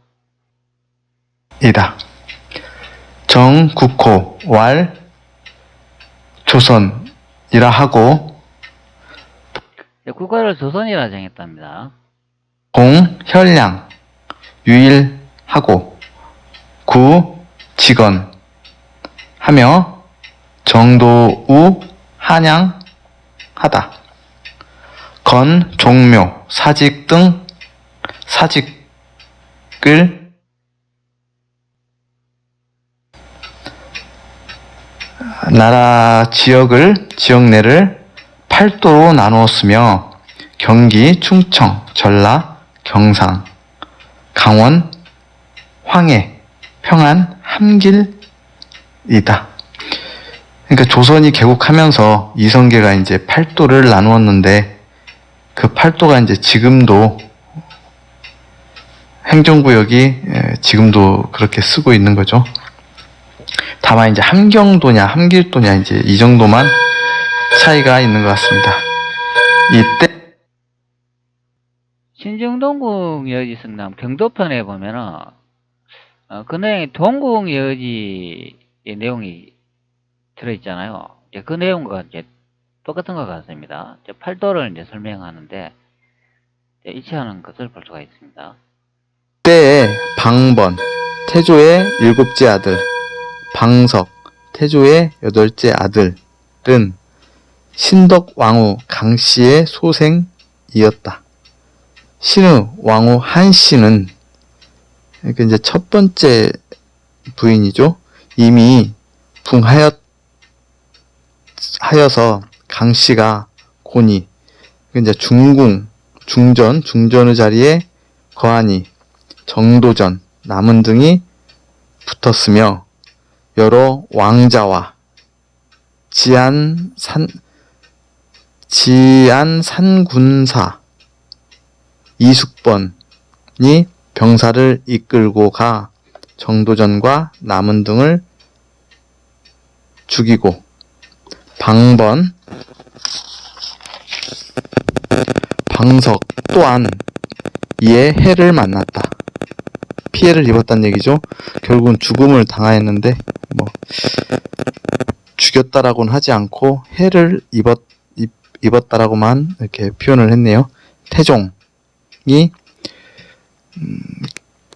이다. 정국호 왈 조선이라 하고 국가를 조선이라 정했답니다. 공혈량 유일하고 구직원 하며 정도우 한양하다. 건 종묘 사직 등 사직을 나라 지역 내를 8도로 나누었으며 경기, 충청, 전라, 경상, 강원, 황해, 평안, 함길이다. 그러니까 조선이 개국하면서 이성계가 이제 8도를 나누었는데 그 8도가 이제 지금도 행정구역이 지금도 그렇게 쓰고 있는 거죠. 다만 이제 함경도냐 함길도냐 이제 이 정도만 차이가 있는 것 같습니다. 이때 신정동궁여지 승남 경도편에 보면은 그 내용이 동궁여지의 내용이 들어있잖아요. 그 내용과 이제 똑같은 것 같습니다. 8도를 이제 설명하는데 일치하는 것을 볼 수가 있습니다. 때에 방번 태조의 7째 아들 방석 태조의 8째 아들은 신덕왕후 강씨의 소생이었다. 이었다. 신의 왕후 한씨는, 그러니까 이제 첫 번째 부인이죠. 이미 하여서 강씨가 고니, 이제 중전의 자리에 거하니 정도전, 남은 등이 붙었으며 여러 왕자와 지안산군사 이숙번이 병사를 이끌고 가 정도전과 남은 등을 죽이고 방석 또한 이에 해를 만났다. 피해를 입었다는 얘기죠. 결국은 죽음을 당하였는데 죽였다라고는 하지 않고 해를 입었다라고만 이렇게 표현을 했네요. 태종이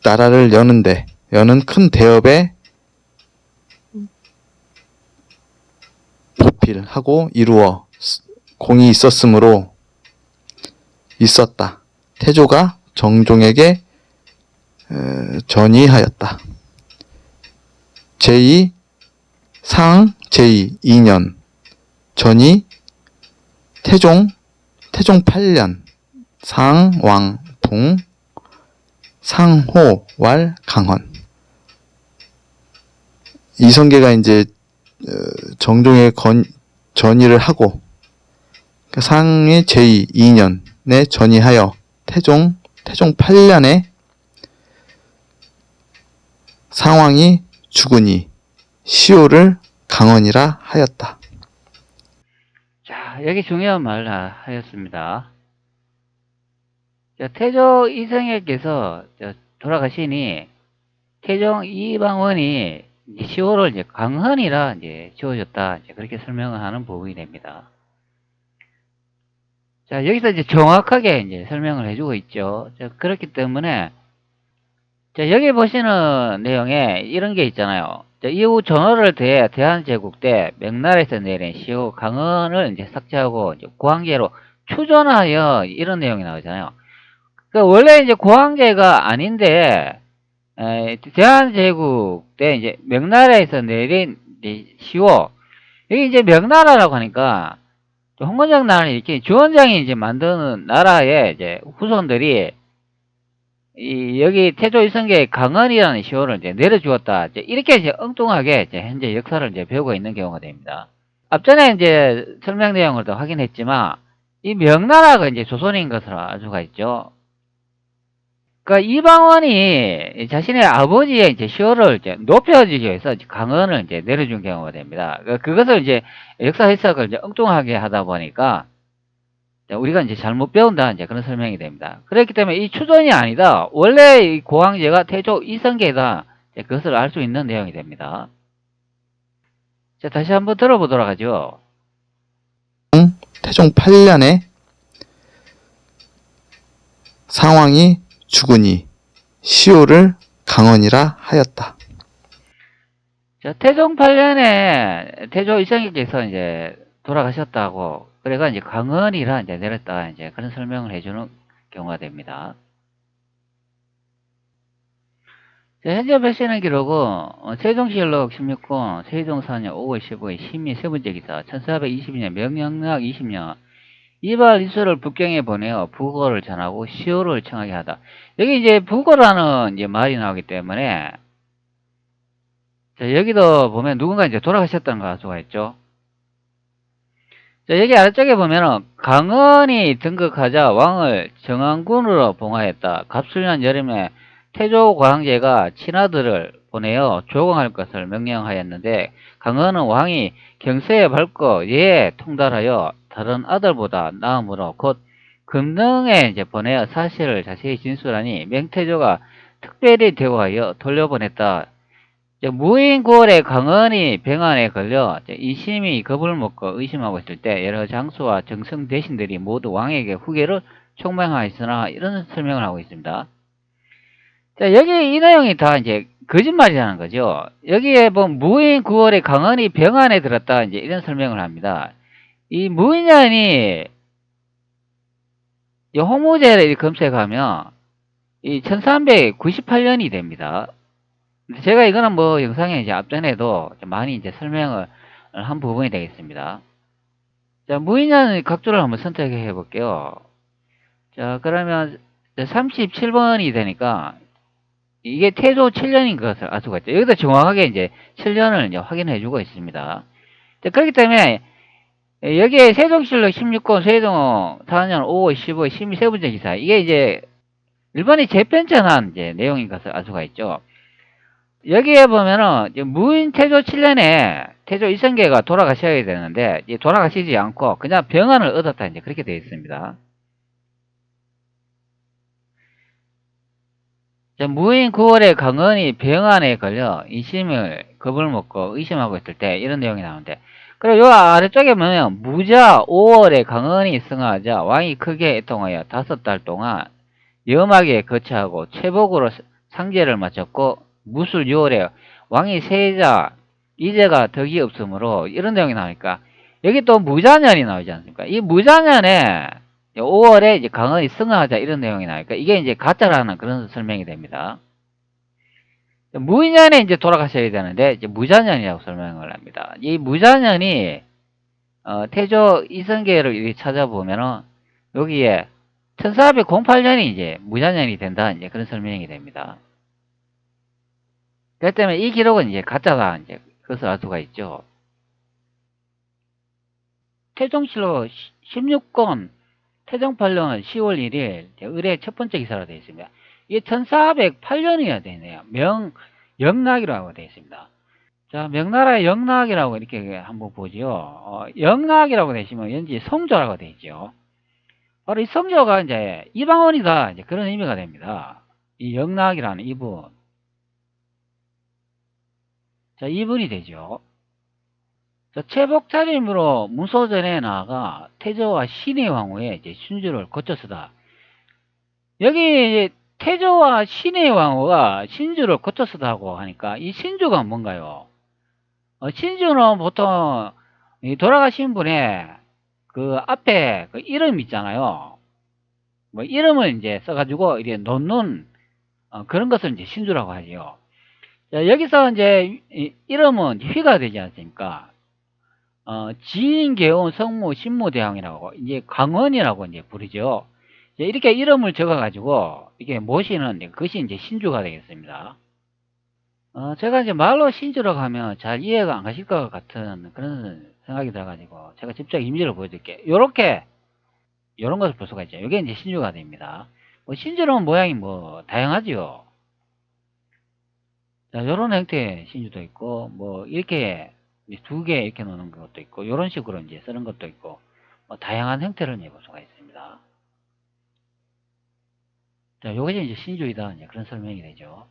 나라를 여는 큰 대업에 보필하고 이루어 공이 있었다. 태조가 정종에게 전의하였다. 상 제2년 전이 태종 8년 상왕동 상호왈 강헌. 이성계가 이제 정종에 전의를 하고 상의 제2년에 전의하여 태종 8년에 상왕이 죽으니 시호를 강헌이라 하였다. 자, 여기 중요한 말을 하였습니다. 자, 태조 이성계께서 돌아가시니 태종 이방원이 시호를 이제 강헌이라 이제 지어줬다. 그렇게 설명을 하는 부분이 됩니다. 자, 여기서 이제 정확하게 이제 설명을 해주고 있죠. 자, 그렇기 때문에, 자, 여기 보시는 내용에 이런 게 있잖아요. 자, 이후 전호를 대한제국 때 명나라에서 내린 시호 강헌을 이제 삭제하고 이제 고황제로 추존하여 이런 내용이 나오잖아요. 원래 이제 고황제가 아닌데, 대한제국 때 이제 명나라에서 내린 시호, 여기 이제 명나라라고 하니까, 홍건적 나라는 이렇게 주원장이 이제 만드는 나라의 이제 후손들이 여기 태조 이성계의 강헌이라는 시호를 이제 내려주었다. 이렇게 이제 엉뚱하게 이제 현재 역사를 이제 배우고 있는 경우가 됩니다. 앞전에 이제 설명 내용을 더 확인했지만 이 명나라가 이제 조선인 것을 알 수가 있죠. 그러니까 이방원이 자신의 아버지의 이제 시호를 이제 높여주기 위해서 강헌을 이제 내려준 경우가 됩니다. 그것을 이제 역사 해석을 이제 엉뚱하게 하다 보니까 우리가 이제 잘못 배운다 이제 그런 설명이 됩니다. 그렇기 때문에 이 추존이 아니다. 원래 이 고황제가 태조 이성계다. 그것을 알 수 있는 내용이 됩니다. 자, 다시 한번 들어보도록 하죠. 태종 8년에 상왕이 죽으니 시호를 강헌이라 하였다. 자, 태종 8년에 태조 이성계께서 이제 돌아가셨다고 그래가 이제 강헌이라 이제 내렸다 이제 그런 설명을 해주는 경우가 됩니다. 자, 현재 발생한 기록은 세종실록 16권 세종 4년 5월 15일 신미 세 번째 기사 1422년 명령락 20년 이발 이수를 북경에 보내어 부고를 전하고 시호를 청하게 하다. 여기 이제 부고라는 이제 말이 나오기 때문에 자, 여기도 보면 누군가 이제 돌아가셨다는 걸 알 수가 있죠. 자, 여기 아래쪽에 보면은 강헌이 등극하자 왕을 정왕군으로 봉하였다. 갑술년 여름에 태조 고황제가 친아들을 보내어 조공할 것을 명령하였는데 강헌은 왕이 경세에 밟고 예에 통달하여 다른 아들보다 나음으로 곧 금능에 이제 보내어 사실을 자세히 진술하니 명태조가 특별히 대우하여 돌려보냈다. 무인 9월에 강헌이 병안에 걸려 이심이 겁을 먹고 의심하고 있을 때 여러 장수와 정성 대신들이 모두 왕에게 후계를 촉망하였으나 이런 설명을 하고 있습니다. 자, 여기 이 내용이 다 이제 거짓말이라는 거죠. 여기에 보면 무인 9월에 강헌이 병안에 들었다 이제 이런 설명을 합니다. 이 무인년이 이 홍무제를 검색하면 이 1398년이 됩니다. 근데 제가 이거는 뭐 영상에 이제 앞전에도 많이 이제 설명을 한 부분이 되겠습니다. 자, 무인년 각도를 한번 선택해 볼게요. 자, 그러면 37번이 되니까 이게 태조 7년인 것을 알 수가 있죠. 여기서 정확하게 이제 7년을 이제 확인해 주고 있습니다. 자, 그렇기 때문에 여기에 세종실록 16권, 세종 4년 5월 15일 심의 세 번째 기사, 이게 이제 일본이 재편찬한 이제 내용인 것을 알 수가 있죠. 여기에 보면은 무인 태조 7년에 태조 이성계가 돌아가셔야 되는데 돌아가시지 않고 그냥 병안을 얻었다, 이제 그렇게 되어 있습니다. 자, 무인 9월에 강헌이 병안에 걸려 인심을 겁을 먹고 의심하고 있을 때 이런 내용이 나오는데, 그리고 요 아래쪽에 보면 무자 5월에 강헌이 승하자 왕이 크게 애통하여 5달 동안 염하게 거처하고 최복으로 상제를 마쳤고 무술 6월에 왕이 세자 이제가 덕이 없으므로 이런 내용이 나오니까 여기 또 무자년이 나오지 않습니까? 이 무자년에 5월에 이제 강헌이 승하하자 이런 내용이 나오니까 이게 이제 가짜라는 그런 설명이 됩니다. 무인년에 이제 돌아가셔야 되는데 이제 무자년이라고 설명을 합니다. 이 무자년이 태조 이성계를 찾아보면은 여기에 1408년이 이제 무자년이 된다, 이제 그런 설명이 됩니다. 그렇기 때문에 이 기록은 이제 가짜다, 이제 그것을 알 수가 있죠. 태종실록 16권 태종 8년 10월 1일 의뢰 첫 번째 기사로 되어 있습니다. 이게 1408년이어야 되네요. 영락이라고 되어 있습니다. 자, 명나라의 영락이라고 이렇게 한번 보죠. 영락이라고 되시면 왠지 성조라고 되어 있죠. 바로 이 성조가 이제 이방원이다, 이제 그런 의미가 됩니다. 이 영락이라는 이분. 자, 이분이 되죠. 자, 최복차림으로 무소전에 나아가 태조와 신의 왕후의 이제 신주를 거쳤으다. 여기 이제 태조와 신의 왕후가 신주를 거쳤으다고 하니까 이 신주가 뭔가요? 신주는 보통 이 돌아가신 분의 그 앞에 그 이름 있잖아요. 뭐 이름을 이제 써가지고 이렇게 놓는 그런 것을 이제 신주라고 하죠. 자, 여기서 이제 이름은 휘가 되지 않습니까? 지인, 계온, 성무, 신무대왕이라고 이제 강원이라고 이제 부르죠. 이제 이렇게 이름을 적어가지고 이게 모시는 그것이 이제 신주가 되겠습니다. 제가 이제 말로 신주라고 하면 잘 이해가 안 가실 것 같은 그런 생각이 들어가지고 제가 직접 이미지를 보여드릴게요. 요런 것을 볼 수가 있죠. 이게 이제 신주가 됩니다. 뭐 신주는 모양이 뭐 다양하죠. 자, 요런 형태의 신주도 있고, 뭐 이렇게 두 개 이렇게 놓는 것도 있고, 요런 식으로 이제 쓰는 것도 있고, 뭐 다양한 형태를 볼 수가 있습니다. 자, 요것이 이제 신주이다, 이제 그런 설명이 되죠.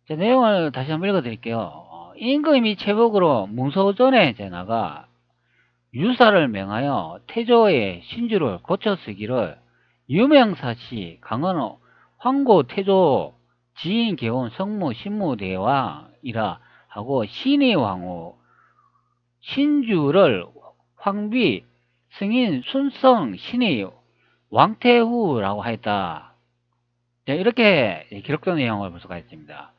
자, 내용을 다시 한번 읽어드릴게요. 임금이 최복으로 문서전에 나가 유사를 명하여 태조의 신주를 고쳐 쓰기를 유명사시 강헌 황고 태조 지인 개원 성무 신무대왕이라 하고 신의 왕후 신주를 황비 승인 순성 신의 왕태후라고 하였다. 이렇게 기록된 내용을 볼 수가 있습니다.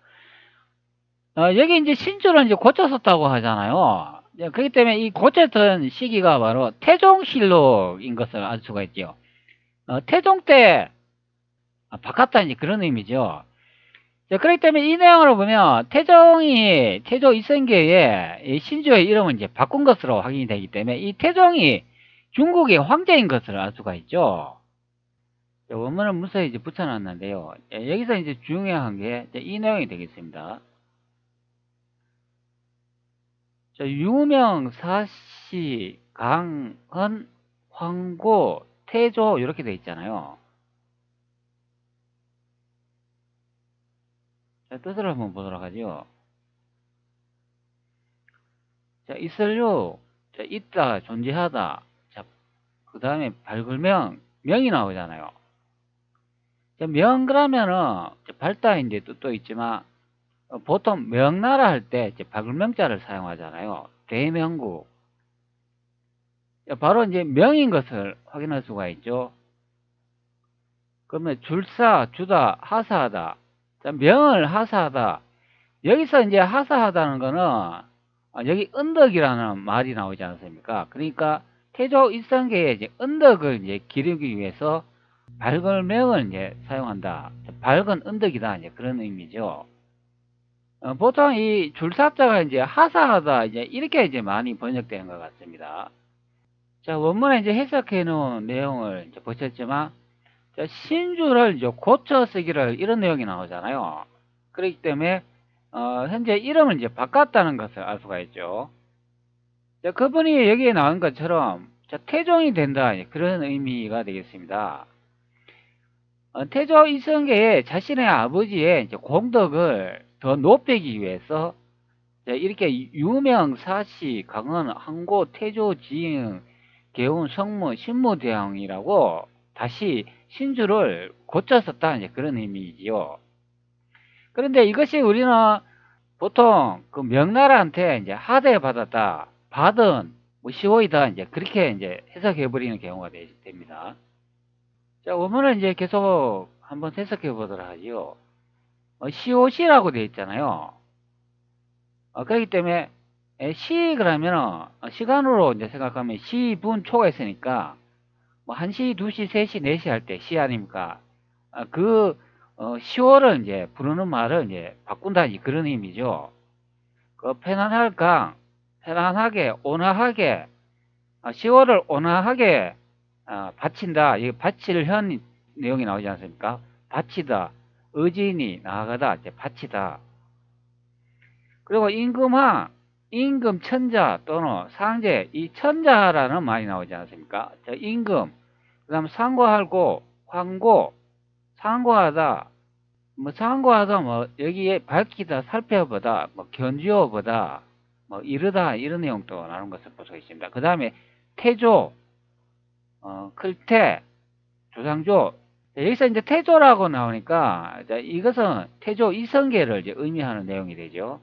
여기 이제 신주를 이제 고쳤었다고 하잖아요. 그렇기 때문에 이 고쳤던 시기가 바로 태종실록인 것을 알 수가 있죠. 태종 때 바꿨다, 이제 그런 의미죠. 그렇기 때문에 이 내용을 보면 태종이 태조 이성계의 신주의 이름을 이제 바꾼 것으로 확인이 되기 때문에 이 태종이 중국의 황제인 것을 알 수가 있죠. 원문을 문서에 이제 붙여놨는데요. 여기서 이제 중요한 게 이 내용이 되겠습니다. 자, 유명사시 강헌 황고 태조 이렇게 되어 있잖아요. 자, 뜻을 한번 보도록 하죠. 자, 있을요. 자, 있다, 존재하다. 자, 그 다음에 발굴명, 명이 나오잖아요. 자, 명 그러면은 발다인데 뜻도 있지만 보통 명나라 할 때 발굴명자를 사용하잖아요. 대명국. 바로 이제 명인 것을 확인할 수가 있죠. 그러면 줄사, 주다, 하사하다. 자, 명을 하사하다. 여기서 이제 하사하다는 거는 여기 언덕이라는 말이 나오지 않습니까? 그러니까 태조 일성계에 이제 언덕을 이제 기르기 위해서 밝은 명을 이제 사용한다. 밝은 언덕이다. 이제 그런 의미죠. 보통 이 줄사자가 이제 하사하다 이제 이렇게 이제 많이 번역되는 것 같습니다. 자, 원문에 이제 해석해 놓은 내용을 이제 보셨지만, 자, 신주를 이제 고쳐 쓰기를 이런 내용이 나오잖아요. 그렇기 때문에 현재 이름을 이제 바꿨다는 것을 알 수가 있죠. 자, 그분이 여기에 나온 것처럼 자, 태종이 된다 그런 의미가 되겠습니다. 태조 이성계의 자신의 아버지의 이제 공덕을 더 높이기 위해서 자, 이렇게 유명 사시 강원 항고 태조 지응 개운 성무 신무대왕이라고 다시 신주를 고쳤었다 이제 그런 의미이지요. 그런데 이것이 우리는 보통 그 명나라한테 이제 하대받았다, 받은 뭐 시호이다 이제 그렇게 이제 해석해 버리는 경우가 됩니다. 자, 원문을 이제 계속 한번 해석해 보도록 하지요. 시호시라고 되어 있잖아요. 그렇기 때문에 시 그러면 시간으로 이제 생각하면 시분 초가 있으니까 뭐 1시, 2시, 3시, 4시 할 때 시 아닙니까? 그 시호를 이제 부르는 말을 이제 바꾼다 그런 의미죠. 그 편안할까, 편안하게, 온화하게, 시호를 온화하게 바친다. 이 바칠 현 내용이 나오지 않습니까? 바치다, 의진이 나아가다, 이제 바치다. 그리고 임금하, 임금 천자 또는 상제, 이 천자라는 말이 나오지 않습니까? 자, 임금, 그 다음 상고하고, 황고, 상고하다, 뭐 상고하다, 뭐 여기에 밝히다, 살펴보다, 뭐 견주어보다, 뭐 이르다 이런 내용도 나오는 것을 볼 수 있습니다. 그 다음에 태조, 클태, 조상조. 여기서 이제 태조라고 나오니까 이것은 태조 이성계를 이제 의미하는 내용이 되죠.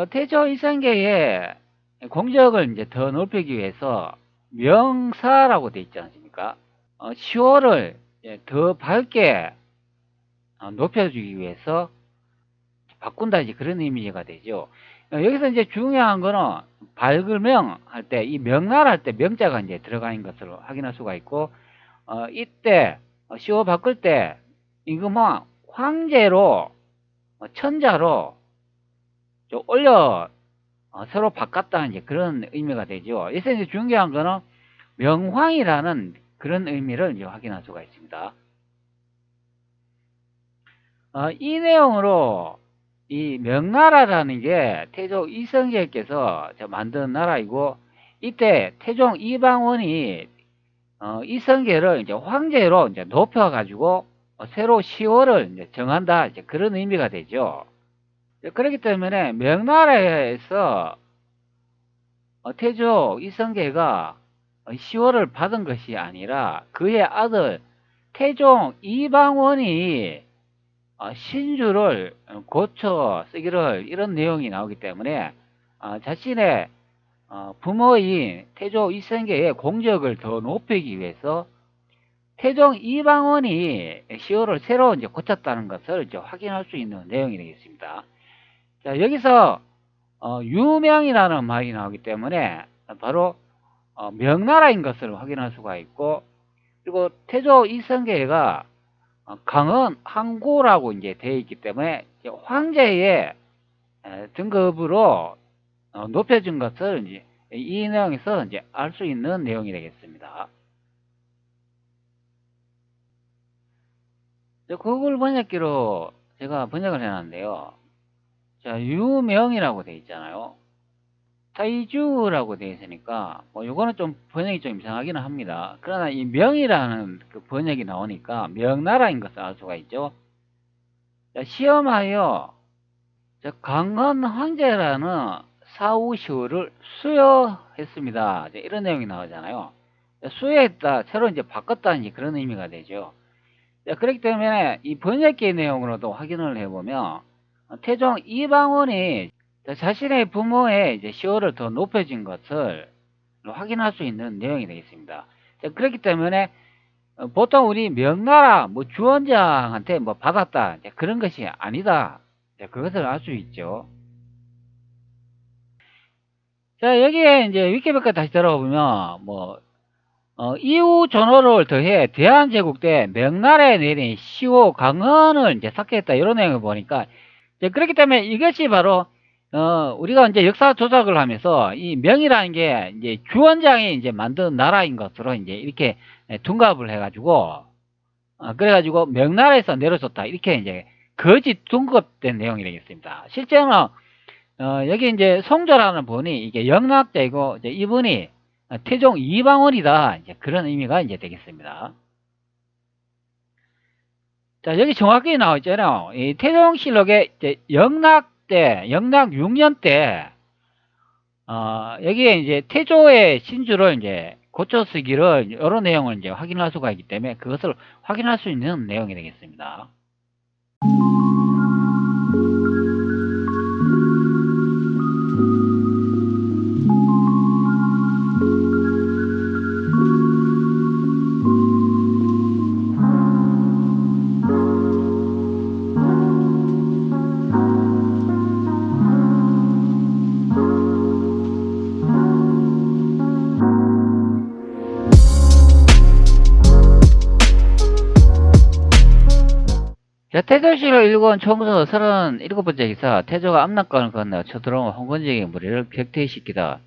태조 이성계의 공적을 이제 더 높이기 위해서 명사라고 되어 있지 않습니까? 시호를 더 밝게 높여주기 위해서 바꾼다 이제 그런 의미가 되죠. 여기서 이제 중요한 거는 밝을명 할 때 이 명날 할 때 명자가 이제 들어가는 것을 확인할 수가 있고 이때 시호 바꿀 때 임금은 황제로 천자로 좀 올려 서로 바꿨다 이제 그런 의미가 되죠. 여기서 이제 중요한 거는 명황이라는 그런 의미를 이제 확인할 수가 있습니다. 이 내용으로 이 명나라라는 게 태종 이성계께서 만든 나라이고 이때 태종 이방원이 이성계를 이제 황제로 이제 높여가지고 새로 시호를 이제 정한다 이제 그런 의미가 되죠. 그렇기 때문에 명나라에서 태종 이성계가 시호를 받은 것이 아니라 그의 아들 태종 이방원이 신주를 고쳐 쓰기를 이런 내용이 나오기 때문에 자신의 부모인 태조 이성계의 공적을 더 높이기 위해서 태종 이방원이 시호를 새로 이제 고쳤다는 것을 이제 확인할 수 있는 내용이 되겠습니다. 자, 여기서 유명이라는 말이 나오기 때문에 바로 명나라인 것을 확인할 수가 있고 그리고 태조 이성계가 강은 항고라고 이제 되어 있기 때문에 황제의 등급으로 높여준 것을 이제 이 내용에서 이제 알 수 있는 내용이 되겠습니다. 구글 번역기로 제가 번역을 해놨는데요. 자, 유명이라고 되어 있잖아요. 타이주라고 되어 있으니까 뭐 요거는 좀 번역이 좀 이상하기는 합니다. 그러나 이 명이라는 그 번역이 나오니까 명나라인 것을 알 수가 있죠. 자, 시험하여 강헌 황제라는 사후시호를 수여했습니다. 이런 내용이 나오잖아요. 수여했다, 새로 이제 바꿨다는 그런 의미가 되죠. 그렇기 때문에 이 번역기 내용으로도 확인을 해보면 태종 이방원이 자신의 부모의 이제 시호를 더 높여진 것을 확인할 수 있는 내용이 되겠습니다. 자, 그렇기 때문에 보통 우리 명나라 뭐 주원장한테 뭐 받았다 그런 것이 아니다. 자, 그것을 알 수 있죠. 자, 여기에 이제 위키백과 다시 들어보면 뭐 이후 전호를 더해 대한제국 때 명나라에 내린 시호 강헌을 이제 삭제했다 이런 내용을 보니까 이제 그렇기 때문에 이것이 바로 우리가 이제 역사 조작을 하면서 이 명이라는 게 이제 주원장이 이제 만든 나라인 것으로 이제 이렇게 둔갑을 해가지고 그래가지고 명나라에서 내려줬다 이렇게 이제 거짓 둔갑된 내용이 되겠습니다. 실제는 여기 이제 송조라는 분이 이게 영락되고 이제 이분이 태종 이방원이다 이제 그런 의미가 이제 되겠습니다. 자, 여기 정확히 나와 있잖아요. 이 태종실록에 이제 영락 때, 영락 6년 때, 여기에 이제 태조의 신주를 이제 고쳐 쓰기를, 이런 내용을 이제 확인할 수가 있기 때문에 그것을 확인할 수 있는 내용이 되겠습니다. 자, 태조실록 일권 총서 37번째 기사, 태조가 압록강을 건너 쳐들어온 홍건적의 무리를 격퇴시키다.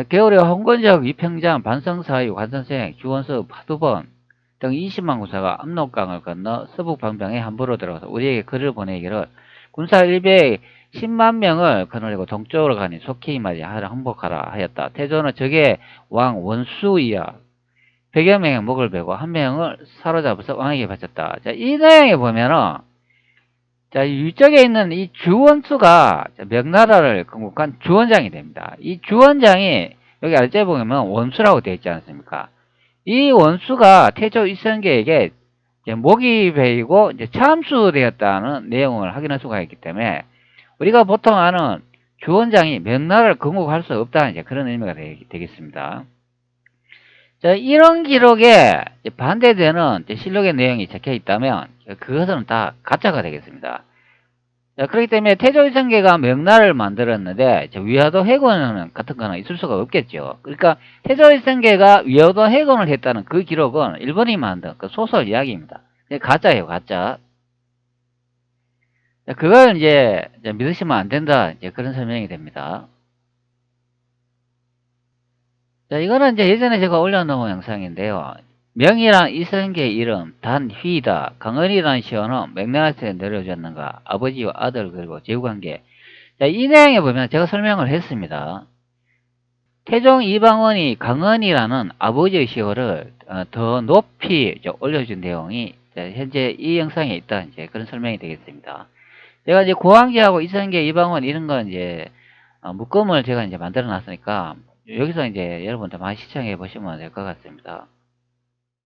겨울에 홍건적, 위평장, 반성사유, 관선생, 주원수, 파두번 등 20만 군사가 압록강을 건너 서북방병에 함부로 들어가서 우리에게 글을 보내기를 군사 110만 명을 거느리고 동쪽으로 가니 속히 임하지 하라 항복하라 하였다. 태조는 적의 왕 원수이야 100여 명의 목을 베고 한 명을 사로잡아서 왕에게 바쳤다. 자, 이 내용에 보면은 자, 위쪽에 있는 이 주원수가 명나라를 건국한 주원장이 됩니다. 이 주원장이 여기 아래쪽에 보면 원수라고 되어 있지 않습니까? 이 원수가 태조 이성계에게 목이 베이고 이제 참수되었다는 내용을 확인할 수가 있기 때문에 우리가 보통 아는 주원장이 명나라를 건국할 수 없다는 이제 그런 의미가 되겠습니다. 자, 이런 기록에 반대되는 실록의 내용이 적혀 있다면 그것은 다 가짜가 되겠습니다. 자, 그렇기 때문에 태조 이성계가 명나라를 만들었는데 위화도 해군 같은 거는 있을 수가 없겠죠. 그러니까 태조 이성계가 위화도 해군을 했다는 그 기록은 일본이 만든 그 소설 이야기입니다. 가짜예요, 가짜. 자, 그걸 이제 믿으시면 안 된다. 이제 그런 설명이 됩니다. 자, 이거는 이제 예전에 제가 올려놓은 영상인데요. 명이란 이성계의 이름, 단휘이다. 강은이라는 시호는 명나라에서 내려졌는가. 아버지와 아들 그리고 제후관계. 자, 이 내용에 보면 제가 설명을 했습니다. 태종 이방원이 강은이라는 아버지의 시호를 더 높이 올려준 내용이 현재 이 영상에 있다. 이제 그런 설명이 되겠습니다. 제가 이제 고왕기하고 이성계, 이방원 이런 건 이제 묶음을 제가 이제 만들어 놨으니까 여기서 이제 여러분들 많이 시청해 보시면 될 것 같습니다.